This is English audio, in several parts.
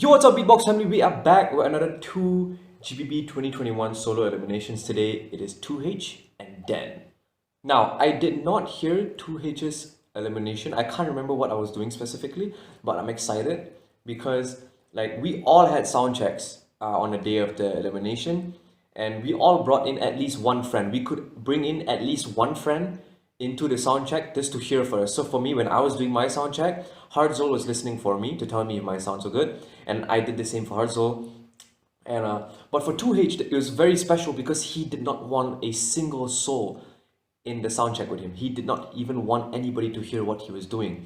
Yo, what's up, Beatbox family? We are back with another 2 GBB 2021 solo eliminations. Today it is 2H and Dan. Now, I did not hear 2H's elimination. I can't remember what I was doing specifically, but I'm excited because like we all had sound checks on the day of the elimination, and we all brought in at least one friend. We could bring in at least one friend into the sound check just to hear first. So for me, when I was doing my sound check, Hardzol was listening for me to tell me if my sounds were good, and I did the same for Hardzol. And but for 2H, it was very special because he did not want a single soul in the sound check with him. He did not even want anybody to hear what he was doing.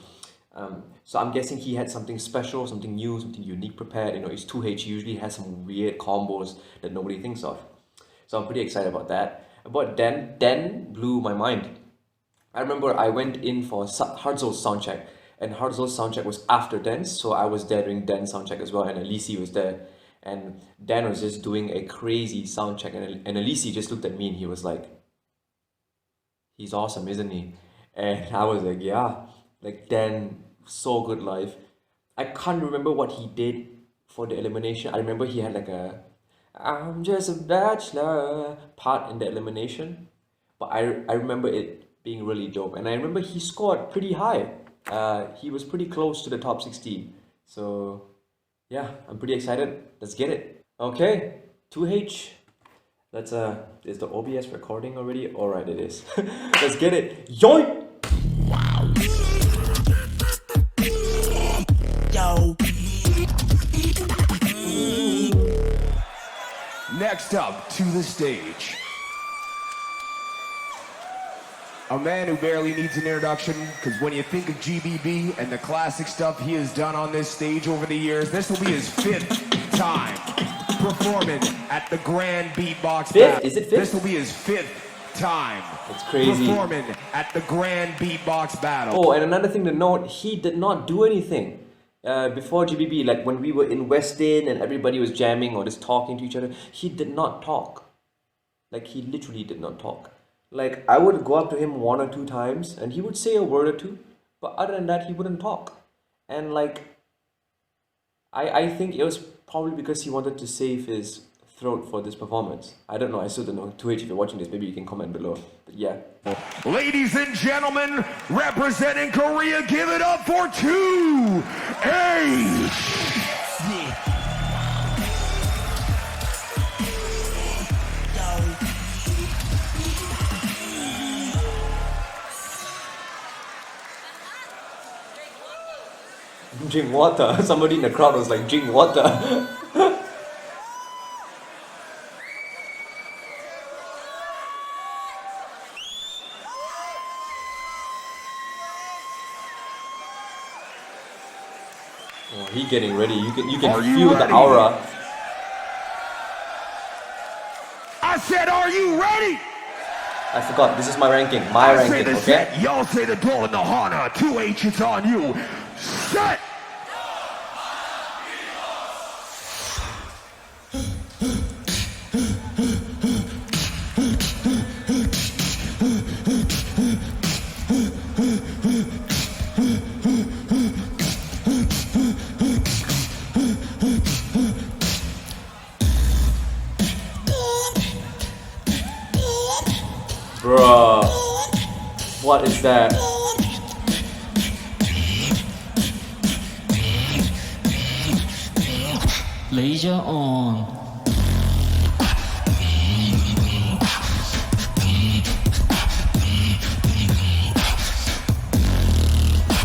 So I'm guessing he had something special, something new, something unique prepared. You know, it's 2H. He usually has some weird combos that nobody thinks of. So I'm pretty excited about that. About Dan blew my mind. I remember I went in for Hardzol's soundcheck, and Hardzol's soundcheck was after Dan's, so I was there during Dan's soundcheck as well, and Elise was there, and Dan was just doing a crazy soundcheck, and Elise just looked at me and he was like, "He's awesome, isn't he?" And I was like, "Yeah, like Dan, so good live." I can't remember what he did for the elimination. I remember he had like a "I'm just a bachelor" part in the elimination, but I remember it being really dope, and I remember he scored pretty high. He was pretty close to the top 16. So yeah, I'm pretty excited. Let's get it. Okay, 2H. Let's is the OBS recording already? Alright, it is. Let's get it. Yoink! Yo. Next up to the stage, a man who barely needs an introduction, because when you think of GBB and the classic stuff he has done on this stage over the years, this will be his 5th time performing at the Grand Beatbox Battle. Is it 5th? This will be his 5th time That's crazy. performing at the Grand Beatbox Battle. Oh, and another thing to note, he did not do anything before GBB. Like when we were in Westin and everybody was jamming or just talking to each other, he did not talk. Like he literally did not talk. Like I would go up to him 1 or 2 times and he would say a word or two, but other than that he wouldn't talk. And like I think it was probably because he wanted to save his throat for this performance. I don't know, I still don't know. 2H, if you're watching this, maybe you can comment below. But yeah. Ladies and gentlemen, representing Korea, give it up for 2H! Yeah. Drink water. Somebody in the crowd was like, drink water. Oh, he getting ready. You can Are you feel the ready? aura. I said, are you ready? I forgot. This is my ranking. My I say ranking. the Okay. set, y'all say the door in the Hana. 2H, it's on you. Set! Bruh. What is that? Laser on.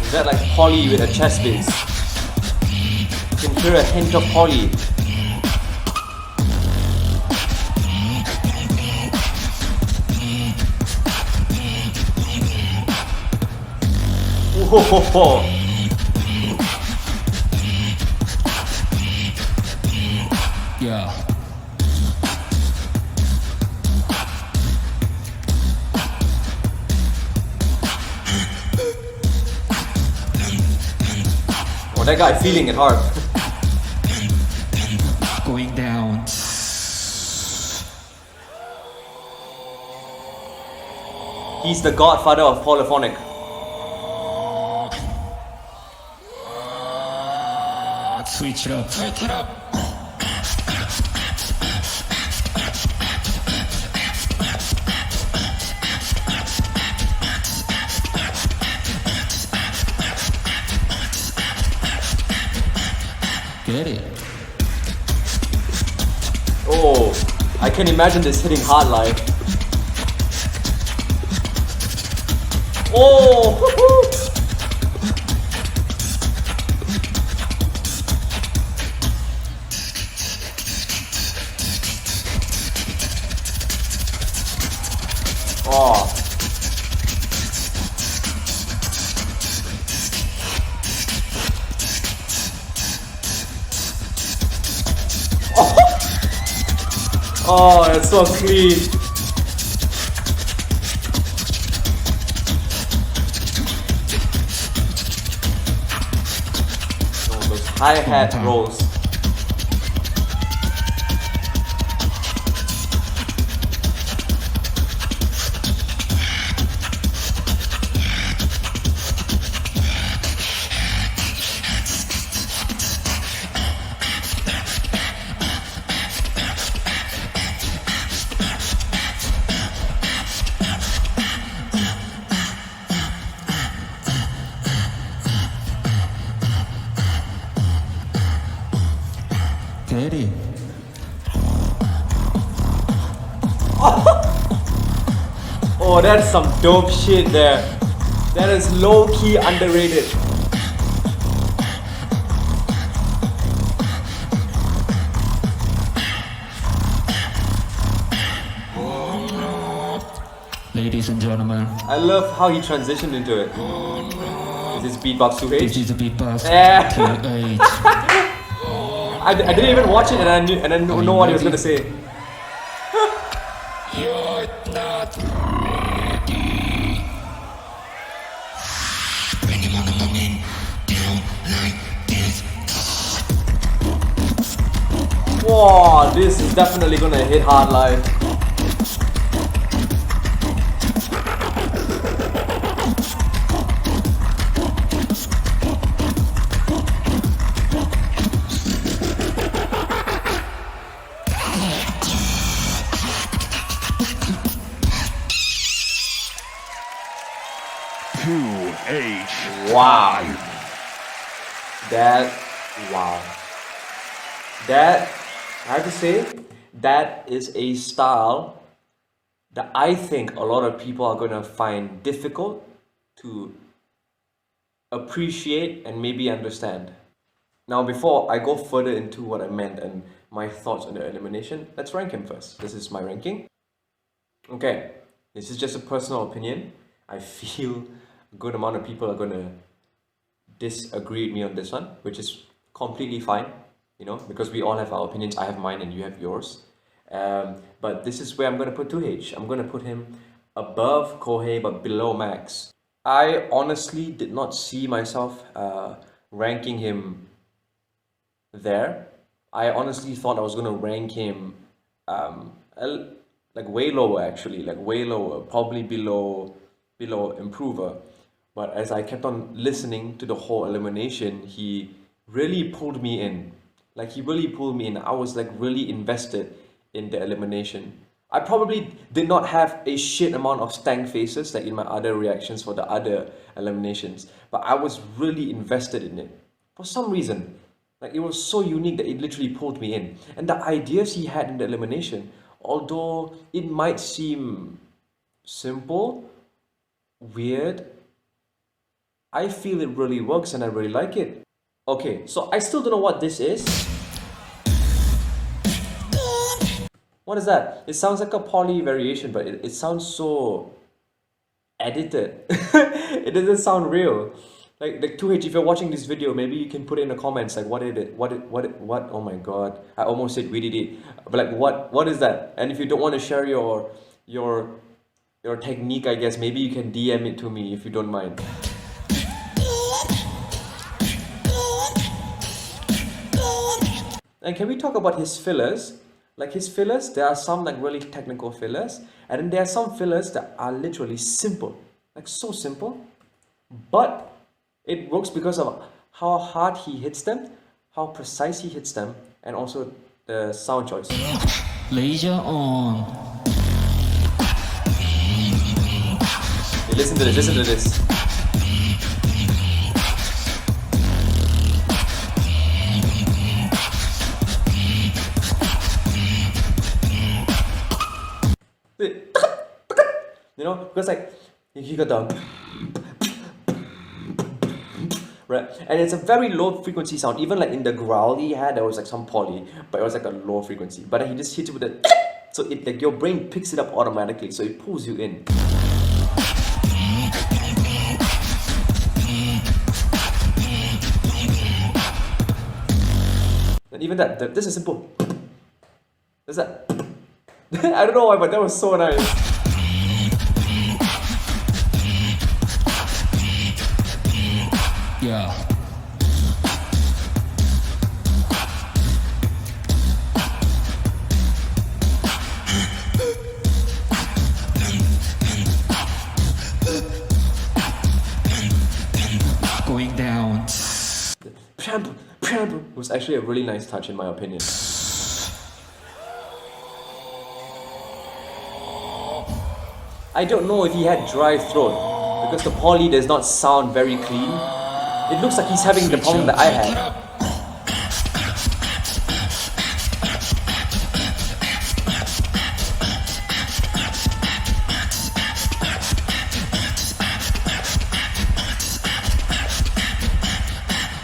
Is that like Polly with a chest bass? You can hear a hint of Polly. Whoa. Yeah. Oh, that guy feeling it hard. Going down. He's the godfather of polyphonic. Switch it up. Switch it up. Get it. Oh, I can imagine this hitting hard live. Oh, woohoo! Oh. Oh, it's so clean. Oh, those hi-hat rolls. Get it. Oh, that's some dope shit there. That is low-key underrated. Ladies and gentlemen, I love how he transitioned into it. Is this beatbox this 2H? is the beatbox. Yeah. 2H. I didn't even watch it and I didn't know what he was gonna say. You're not ready. When you wanna come in, down like this. Wow, this is definitely gonna hit hard live. Two.H. Wow. Wow. That, I have to say, that is a style that I think a lot of people are gonna find difficult to appreciate and maybe understand. Now, before I go further into what I meant and my thoughts on the elimination, let's rank him first. This is my ranking. Okay, this is just a personal opinion. I feel a good amount of people are gonna disagree with me on this one, which is completely fine, you know, because we all have our opinions. I have mine and you have yours. But this is where I'm gonna put 2H. I'm gonna put him above Kohei but below Max. I honestly did not see myself ranking him there. I honestly thought I was gonna rank him like way lower, actually, like way lower, probably below Improver. But as I kept on listening to the whole elimination, he really pulled me in. Like, he really pulled me in. I was like really invested in the elimination. I probably did not have a shit amount of stank faces like in my other reactions for the other eliminations, but I was really invested in it for some reason. Like, it was so unique that it literally pulled me in. And the ideas he had in the elimination, although it might seem simple, weird, I feel it really works and I really like it. Okay, so I still don't know what this is. What is that? It sounds like a poly variation, but it sounds so edited. It doesn't sound real. Like 2H, if you're watching this video, maybe you can put it in the comments, like what, oh my god, I almost said we did it. But like what is that? And if you don't want to share your technique, I guess, maybe you can DM it to me if you don't mind. And can we talk about his fillers? Like his fillers, there are some like really technical fillers, and then there are some fillers that are literally simple, like so simple, but it works because of how hard he hits them, how precise he hits them, and also the sound choice. Laser on. Hey, listen to this, listen to this. You know, because like he got down, right, and it's a very low frequency sound. Even like in the growl he had, there was like some poly, but it was like a low frequency. But then he just hits it with a, so it like your brain picks it up automatically, so it pulls you in. And even that, this is simple. There's that. I don't know why, but that was so nice. Yeah. Going down. Was actually a really nice touch in my opinion. I don't know if he had dry throat because the poly does not sound very clean. It looks like he's having the problem that I had.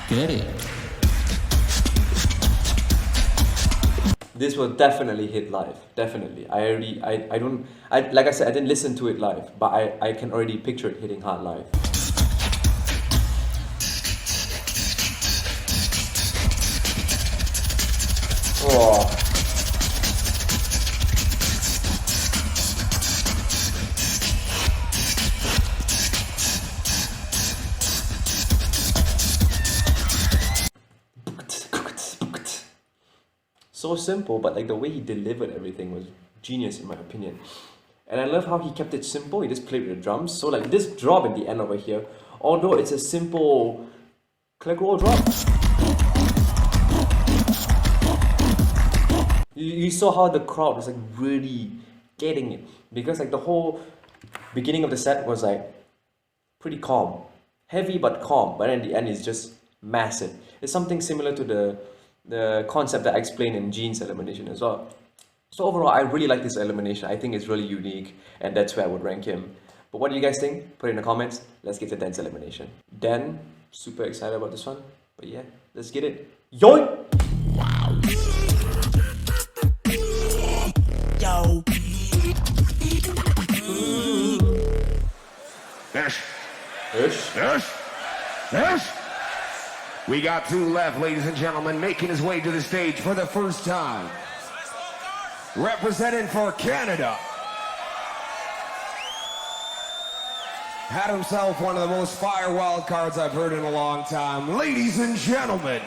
Get it. This will definitely hit live. Definitely. Like I said, I didn't listen to it live, but I can already picture it hitting hard live. Oh. So simple, but like the way he delivered everything was genius in my opinion. And I love how he kept it simple. He just played with the drums. So like this drop at the end over here, although it's a simple click roll drop, you saw how the crowd was like really getting it, because like the whole beginning of the set was like pretty calm, heavy but calm, but then the end is just massive. It's something similar to the concept that I explained in Gene's Elimination as well. So overall, I really like this elimination. I think it's really unique, and that's where I would rank him. But what do you guys think? Put it in the comments. Let's get to Dan's elimination. Dan, super excited about this one. But yeah, let's get it. Yoink! Yo. Yes. We got two left, ladies and gentlemen, making his way to the stage for the first time. Representing for Canada. Had himself one of the most fire wild cards I've heard in a long time. Ladies and gentlemen,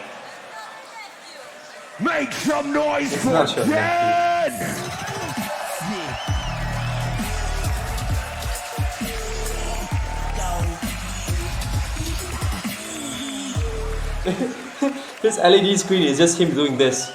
make some noise for Dan! This LED screen is just him doing this.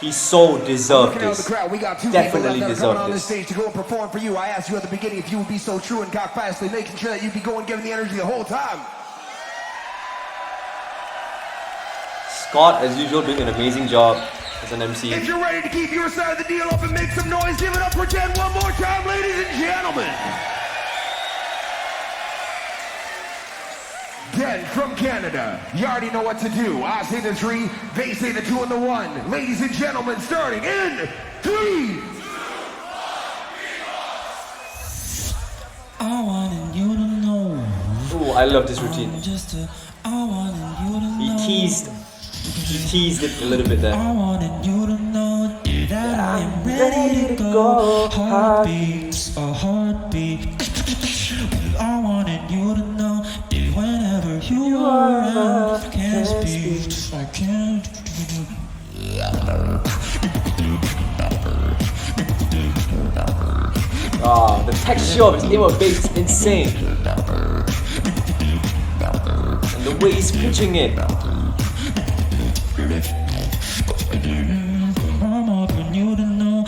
He so deserved this. We got two Definitely people deserved on this this. stage to go and perform for you. I asked you at the beginning if you would be so true and cock-fastly, making sure that you'd be going, giving the energy the whole time. Scott, as usual, doing an amazing job as an MC. If you're ready to keep your side of the deal up and make some noise, give it up for Jen one more time, ladies and gentlemen. Jen from Canada. You already know what to do. I say the 3, they say the 2 and the 1. Ladies and gentlemen, starting in 3. I wanted you to know. Ooh, I love this routine. I wanted you to know. He teased it a little bit there. I wanted you to know that I am ready to go. Heartbeats, a heartbeat. I wanted you to know that whenever you are around, I can't speak, I can't. The texture of his inner bass is insane. The way he's pitching it. I'm hoping you to know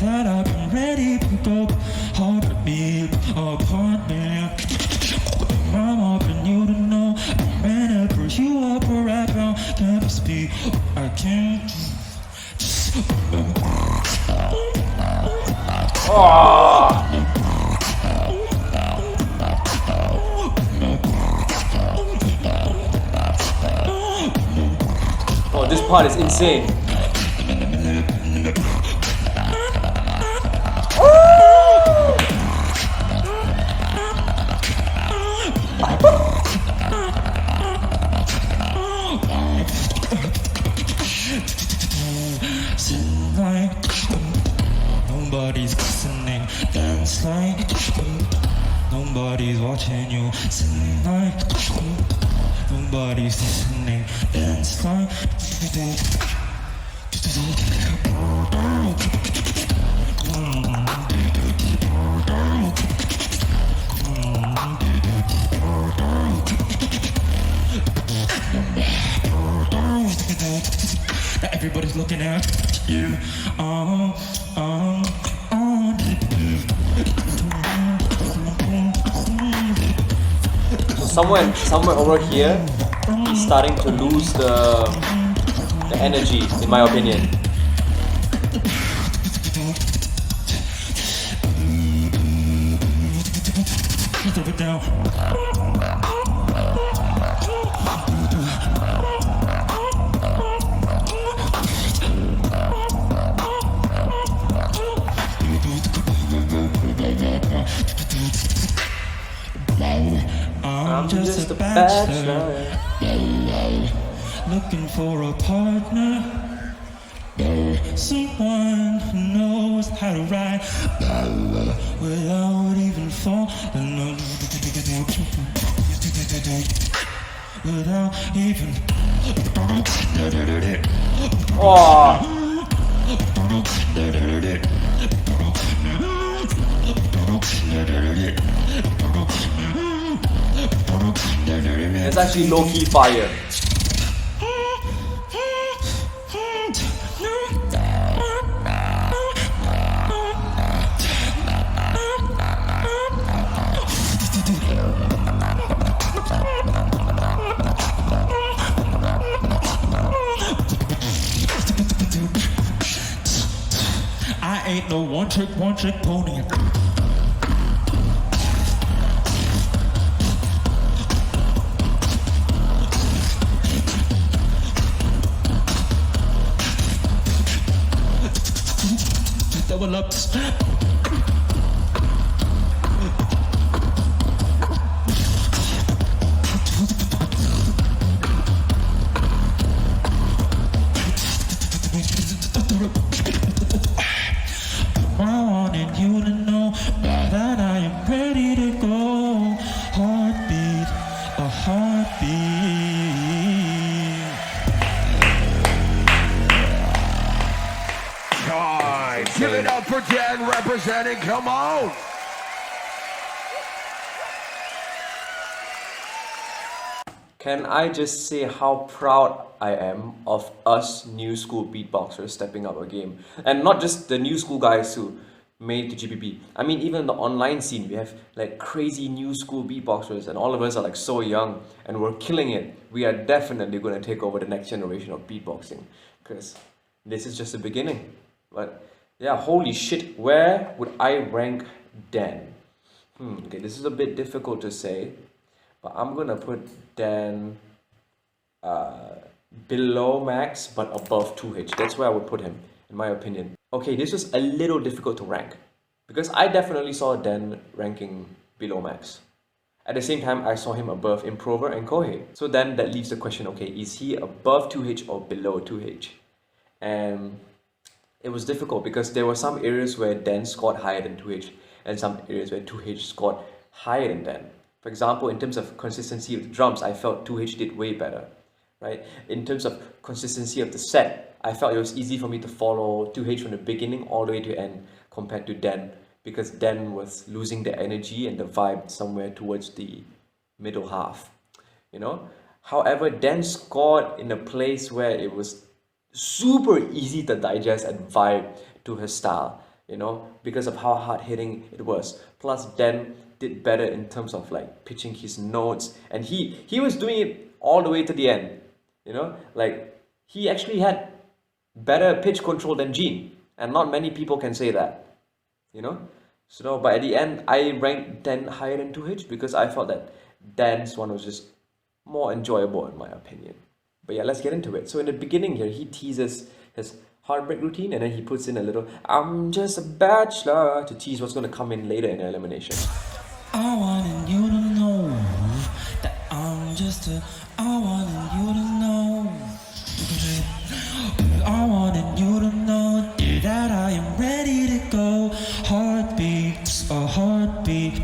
that I've been ready to go hard to be upon me. I'm hoping you to know whenever you up around, can't speak, I can't. Oh, this part is insane. Sing like nobody's listening, dance like nobody's watching you. Sing like nobody's listening, dance like. Everybody's looking at you. Somewhere over here, he's starting to lose the energy, in my opinion. Throw it down. I'm just a bachelor, looking for a partner, someone who knows how to ride without even falling, without even. Oh. It's actually low-key fire. I ain't no one-trick pony. Double ups. I wanted you to know that I am ready to go. Heartbeat, a heartbeat. God, give it up for Dan representing. Come on. Can I just say how proud I am of us new school beatboxers stepping up our game? And not just the new school guys who made it to GBB. I mean, even in the online scene, we have like crazy new school beatboxers, and all of us are like so young and we're killing it. We are definitely going to take over the next generation of beatboxing, because this is just the beginning. But yeah, holy shit, where would I rank Dan? Okay, this is a bit difficult to say, but I'm gonna put Dan below Max but above 2H. That's where I would put him, in my opinion. Okay, this was a little difficult to rank because I definitely saw Dan ranking below Max. At the same time, I saw him above Improver and Kohei. So then that leaves the question, okay, is he above 2H or below 2H? And it was difficult because there were some areas where Dan scored higher than 2H and some areas where 2H scored higher than Dan. For example, in terms of consistency of the drums, I felt 2H did way better, right? In terms of consistency of the set, I felt it was easy for me to follow 2H from the beginning all the way to end compared to Dan, because Dan was losing the energy and the vibe somewhere towards the middle half, you know? However, Dan scored in a place where it was super easy to digest and vibe to his style, because of how hard hitting it was. Plus, Dan did better in terms of like pitching his notes, and he was doing it all the way to the end. Like he actually had better pitch control than Gene, and not many people can say that. So, but at the end, I ranked Dan higher than 2H because I felt that Dan's one was just more enjoyable in my opinion. But yeah, let's get into it. So in the beginning here, he teases his heartbreak routine, and then he puts in a little "I'm just a bachelor" to tease what's going to come in later in the elimination. I wanted you to know that I wanted you to know. I wanted you to know that I am ready to go. Heartbeats, a heartbeat.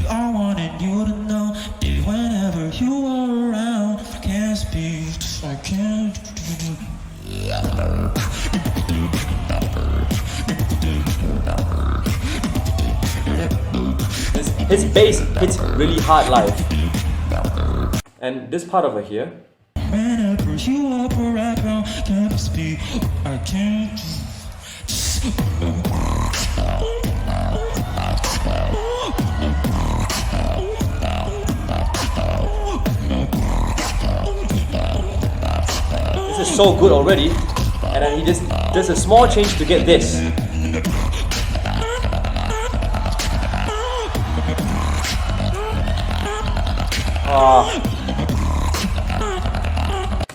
I wanted you to know that whenever you are around, I can't speak, I can't. His bass hits really hard live. And this part over here, Whenever you are around, can't speak, I can't. this is so good already, and then he just does a small change to get this.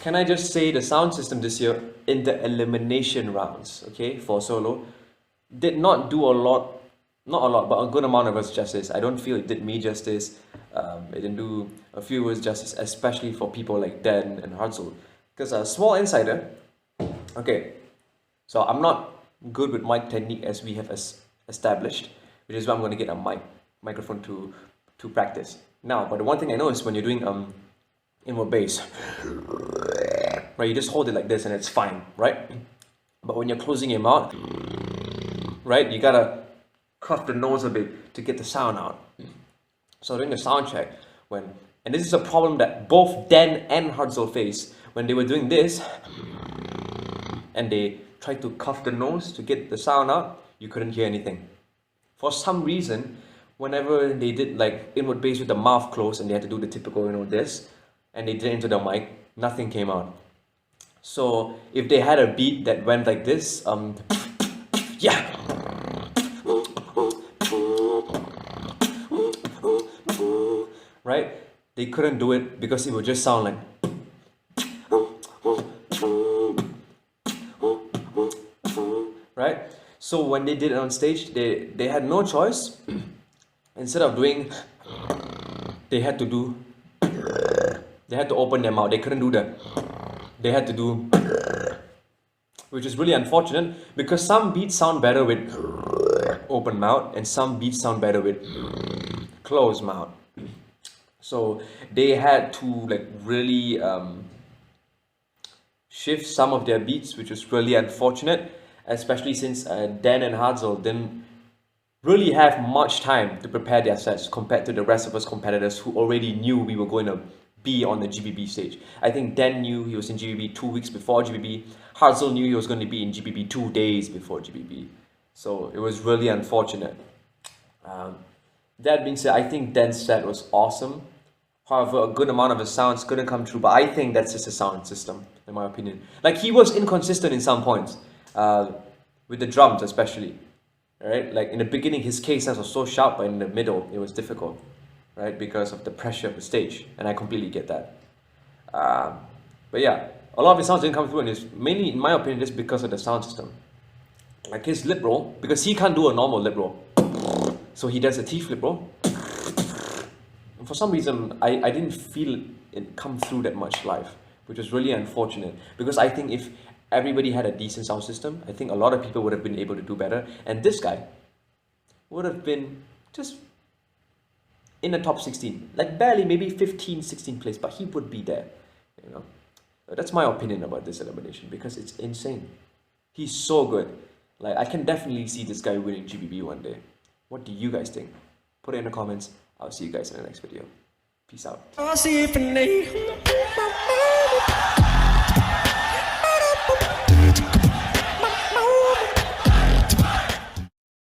Can I just say the sound system this year in the elimination rounds, okay, for solo, did not do not a lot, but a good amount of us justice. I don't feel it did me justice. It didn't do a few of us justice, especially for people like Dan and Hartzell. Because a small insider, okay, so I'm not good with mic technique as we have established, which is why I'm going to get a microphone to practice. Now, but the one thing I know is when you're doing inward bass, right, you just hold it like this and it's fine, right? But when you're closing your mouth, right, you gotta cuff the nose a bit to get the sound out. So during the sound check, and this is a problem that both Dan and Hartzell face, when they were doing this, and they tried to cuff the nose to get the sound out, you couldn't hear anything. For some reason, whenever they did like inward bass with the mouth closed and they had to do the typical, this, and they did it into the mic, nothing came out. So if they had a beat that went like this, yeah, right, they couldn't do it because it would just sound like, right? So when they did it on stage, they had no choice. Instead of doing, they had to open their mouth. They couldn't do that. They had to do, which is really unfortunate because some beats sound better with open mouth and some beats sound better with closed mouth. So they had to like really shift some of their beats, which was really unfortunate, especially since Dan and Hartzell didn't really have much time to prepare their sets compared to the rest of us competitors who already knew we were going to be on the GBB stage. I think Dan knew he was in GBB 2 weeks before GBB. Hartzell knew he was going to be in GBB 2 days before GBB. So it was really unfortunate. That being said, I think Dan's set was awesome. However, a good amount of his sounds couldn't come through, but I think that's just a sound system, in my opinion. Like, he was inconsistent in some points, with the drums especially. Right? Like in the beginning, his K sounds was so sharp, but in the middle, it was difficult, right? Because of the pressure of the stage, and I completely get that. But yeah, a lot of his sounds didn't come through, and it's mainly, in my opinion, just because of the sound system. Like his lip roll, because he can't do a normal lip roll, so he does a teeth lip roll. And for some reason, I didn't feel it come through that much live, which was really unfortunate. Because I think if everybody had a decent sound system, I think a lot of people would have been able to do better. And this guy would have been just in the top 16. Like barely, maybe 15, 16 place, but he would be there. That's my opinion about this elimination because it's insane. He's so good. Like, I can definitely see this guy winning GBB one day. What do you guys think? Put it in the comments. I'll see you guys in the next video. Peace out. I'll see if I need